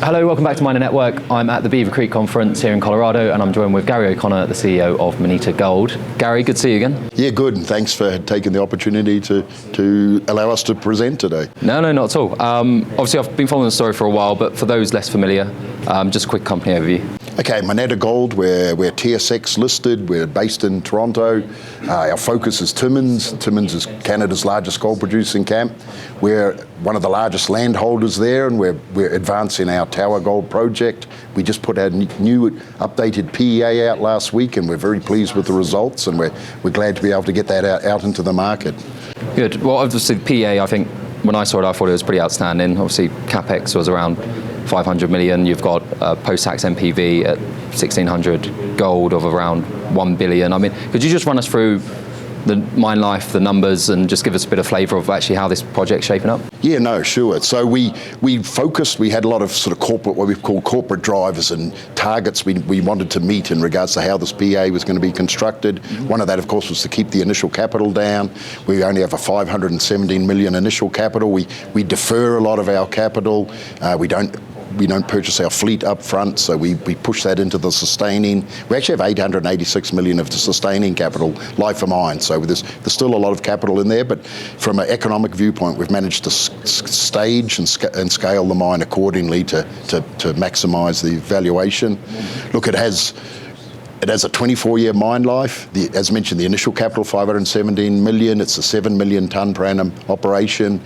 Hello, welcome back to Miner Network. I'm at the Beaver Creek Conference here in Colorado, and I'm joined with Gary O'Connor, the CEO of Moneta Gold. Gary, good to see you again. Yeah, good, and thanks for taking the opportunity to allow us to present today. No, not at all. Obviously, I've been following the story for a while, but for those less familiar, just a quick company overview. Okay, Moneta Gold, we're TSX listed, we're based in Toronto. Our focus is Timmins. Timmins is Canada's largest gold producing camp. We're one of the largest landholders there, and we're advancing our Tower Gold project. We just put our new updated PEA out last week, and we're very pleased with the results, and we're glad to be able to get that out into the market. Good. Well, obviously the PEA, I think, when I saw it, I thought it was pretty outstanding. Obviously, CapEx was around 500 million. You've got post-tax NPV at 1,600 gold of around 1 billion. I mean, could you just run us through the mine life, the numbers, and just give us a bit of flavour of actually how this project's shaping up? Yeah, no, sure. So we had a lot of sort of corporate, what we call corporate drivers and targets we wanted to meet in regards to how this PA was going to be constructed. One of that, of course, was to keep the initial capital down. We only have a 517 million initial capital. We defer a lot of our capital. We don't purchase our fleet up front, so we push that into the sustaining. We actually have 886 million of the sustaining capital, life of mine, so there's still a lot of capital in there, but from an economic viewpoint, we've managed to stage and scale the mine accordingly to maximise the valuation. Look, it has a 24-year mine life. As mentioned, the initial capital, 517 million. It's a 7 million tonne per annum operation.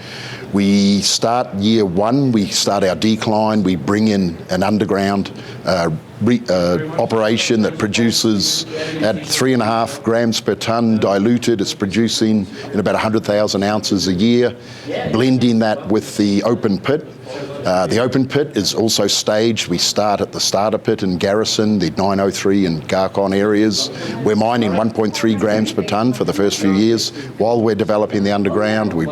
We start year one, we start our decline. We bring in an underground operation that produces at 3.5 grams per tonne diluted. It's producing in about 100,000 ounces a year, blending that with the open pit. The open pit is also staged. We start at the starter pit in Garrison, the 903 and Garcon areas. We're mining 1.3 grams per tonne for the first few years while we're developing the underground. We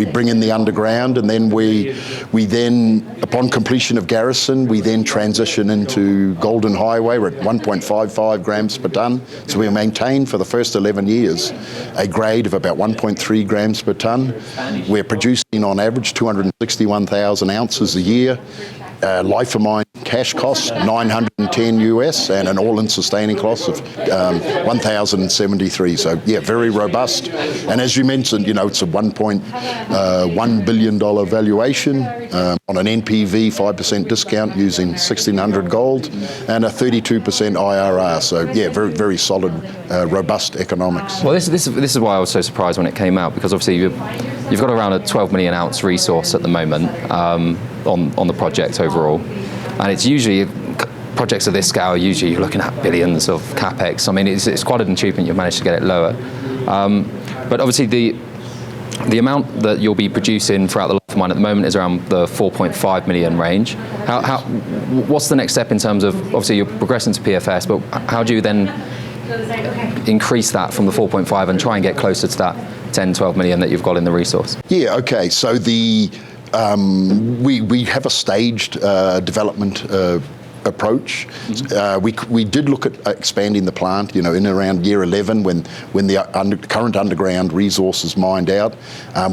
bring in the underground, and then we upon completion of Garrison, we then transition into Golden Highway. We're at 1.55 grams per tonne. So we maintain for the first 11 years a grade of about 1.3 grams per tonne. We're producing on average 261,000 ounces a year. Life of mine cash cost $910 US and an all-in sustaining cost of $1,073. So yeah, very robust. And as you mentioned, it's a $1.1 billion valuation on an NPV 5% discount using 1,600 gold and a 32% IRR. So yeah, very very solid, robust economics. Well, this is why I was so surprised when it came out, because obviously you've got around a 12 million ounce resource at the moment on the project overall, and it's usually projects of this scale. Usually you're looking at billions of capex. I mean, it's quite an achievement you've managed to get it lower, but obviously the amount that you'll be producing throughout the life of mine at the moment is around the 4.5 million range. What's the next step in terms of, obviously you're progressing to PFS, but how do you then increase that from the 4.5 and try and get closer to that 10-12 million that you've got in the resource? Yeah, okay, so we have a staged development approach. We did look at expanding the plant, in around year 11 when the current underground resource is mined out.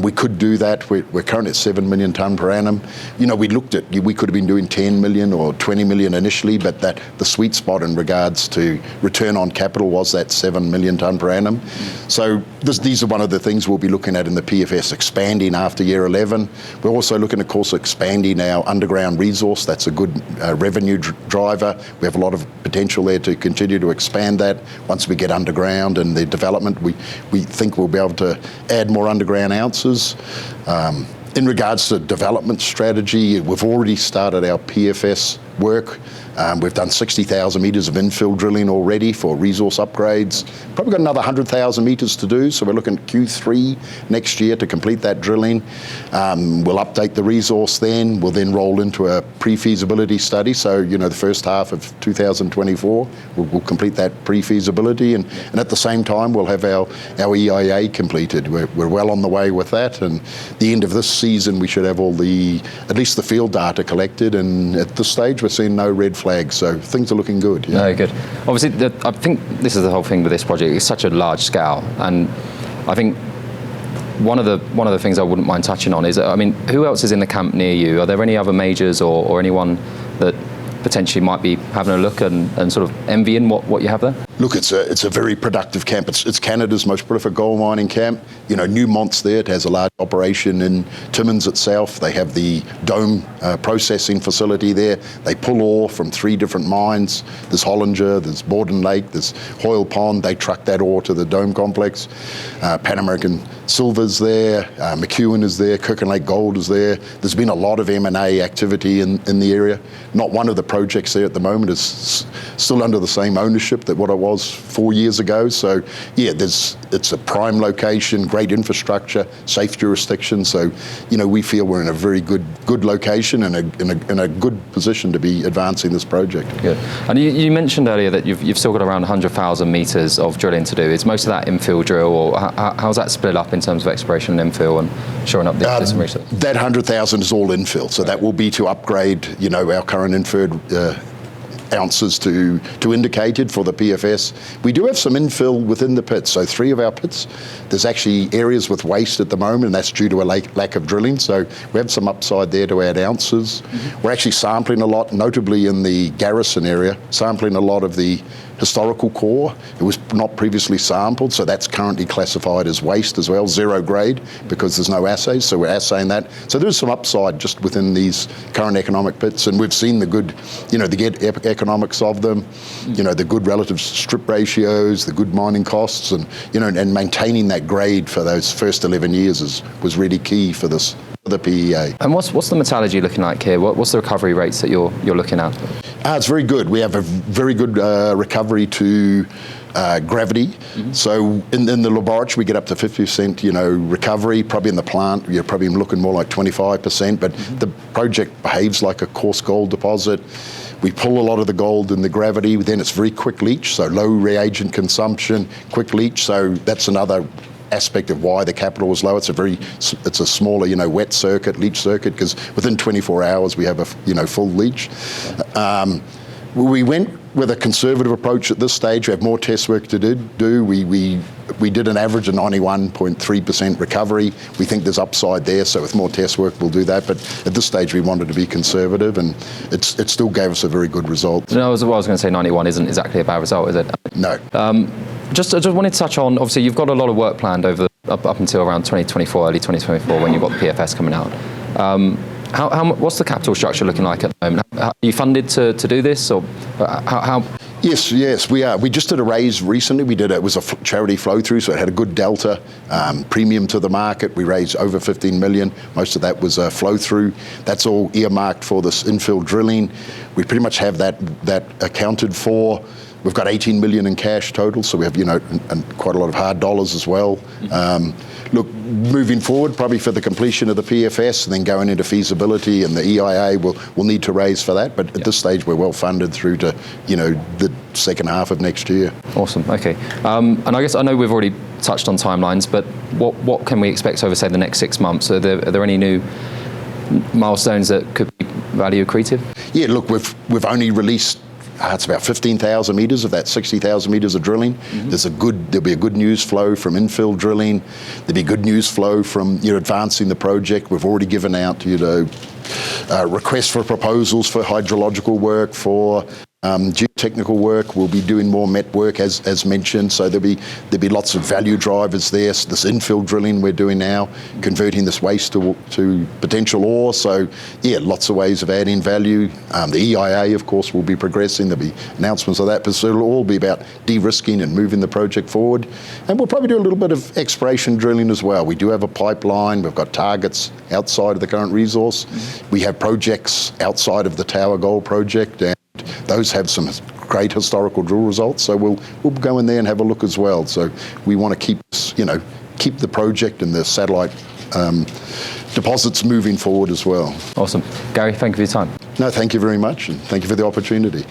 We could do that. We're currently at 7 million tonne per annum. We looked at, we could have been doing 10 million or 20 million initially, but the sweet spot in regards to return on capital was that 7 million tonne per annum. So these are one of the things we'll be looking at in the PFS, expanding after year 11. We're also looking, of course, expanding our underground resource. That's a good revenue driver. We have a lot of potential there to continue to expand that. Once we get underground and the development, we think we'll be able to add more underground ounces. In regards to development strategy, we've already started our PFS work. We've done 60,000 metres of infill drilling already for resource upgrades. Probably got another 100,000 metres to do, so we're looking at Q3 next year to complete that drilling. We'll update the resource then. We'll then roll into a pre-feasibility study. So, the first half of 2024, we'll complete that pre-feasibility. And at the same time, we'll have our EIA completed. We're well on the way with that. And the end of this season, we should have at least the field data collected. And at this stage, we're seeing no red flags. So things are looking good. Yeah. No, good. Obviously, I think this is the whole thing with this project. It's such a large scale. And I think one of the things I wouldn't mind touching on is, I mean, who else is in the camp near you? Are there any other majors or anyone that potentially might be having a look and sort of envying what you have there? Look, it's a very productive camp. It's Canada's most prolific gold mining camp. You know, Newmont's there. It has a large operation in Timmins itself. They have the dome processing facility there. They pull ore from 3 different mines. There's Hollinger, there's Borden Lake, there's Hoyle Pond. They truck that ore to the dome complex. Pan American Silver's there. McEwen is there. Kirkland Lake Gold is there. There's been a lot of M&A activity in the area. Not one of the projects there at the moment is still under the same ownership that what it was 4 years ago. So yeah, it's a prime location, great infrastructure, safe jurisdiction. So, you know, we feel we're in a very good location and in a good position to be advancing this project. Good. And you mentioned earlier that you've still got around 100,000 metres of drilling to do. Is most of that infill drill, or how's that split up in terms of exploration and infill and shoring up the existing research? That 100,000 is all infill. So that will be to upgrade, you know, our current inferred ounces to indicated for the PFS. We do have some infill within the pits. So 3 of our pits, there's actually areas with waste at the moment, and that's due to a lack of drilling. So we have some upside there to add ounces. We're actually sampling a lot, notably in the Garrison area, sampling a lot of the historical core. It was not previously sampled, so that's currently classified as waste as well, 0 grade, because there's no assays, so we're assaying that. So there's some upside just within these current economic pits, and we've seen the good, you know, the economics of them, you know, the good relative strip ratios, the good mining costs, and, you know, and maintaining that grade for those first 11 years was really key for this, for the PEA. And what's the metallurgy looking like here? What's the recovery rates that you're looking at? It's very good. We have a very good recovery to gravity. So in the laboratory, we get up to 50%, you know, recovery. Probably in the plant, you're probably looking more like 25%. But the project behaves like a coarse gold deposit. We pull a lot of the gold in the gravity. Then it's very quick leach, so low reagent consumption, quick leach. So that's another aspect of why the capital was low. It's a smaller, you know, wet circuit, leach circuit, because within 24 hours we have a, you know, full leach. We went with a conservative approach at this stage. We have more test work to do. We did an average of 91.3% recovery. We think there's upside there, so with more test work we'll do that. But at this stage we wanted to be conservative, and it still gave us a very good result. No, I was going to say 91 isn't exactly a bad result, is it? No. I just wanted to touch on, obviously you've got a lot of work planned over up until around 2024, early 2024, when you've got the PFS coming out. What's the capital structure looking like at the moment? Are you funded to do this, or how? Yes, we are. We just did a raise recently. It was a charity flow through, so it had a good delta, premium to the market. We raised over 15 million. Most of that was a flow through. That's all earmarked for this infill drilling. We pretty much have that accounted for. We've got 18 million in cash total, so we have, you know, and quite a lot of hard dollars as well. Look, moving forward, probably for the completion of the PFS and then going into feasibility and the EIA, we'll need to raise for that. But at this stage, we're well funded through to, you know, the second half of next year. Awesome. Okay. And I guess I know we've already touched on timelines, but what can we expect over, say, the next 6 months? Are there any new milestones that could be value accretive? Yeah. Look, we've only released. It's about 15,000 metres of that 60,000 metres of drilling. There'll be a good news flow from infill drilling. There'll be good news flow from, you know, advancing the project. We've already given out, you know, requests for proposals for hydrological work, for geotechnical work. We'll be doing more met work as mentioned, so there'll be lots of value drivers there. So this infill drilling we're doing now, converting this waste to potential ore. So yeah, lots of ways of adding value. The EIA, of course, will be progressing. There'll be announcements of that, but it'll all be about de-risking and moving the project forward. And we'll probably do a little bit of exploration drilling as well. We do have a pipeline. We've got targets outside of the current resource. We have projects outside of the Tower Gold project, and those have some great historical drill results, so we'll go in there and have a look as well. So we want to keep the project and the satellite deposits moving forward as well. Awesome. Gary, thank you for your time. No, thank you very much, and thank you for the opportunity.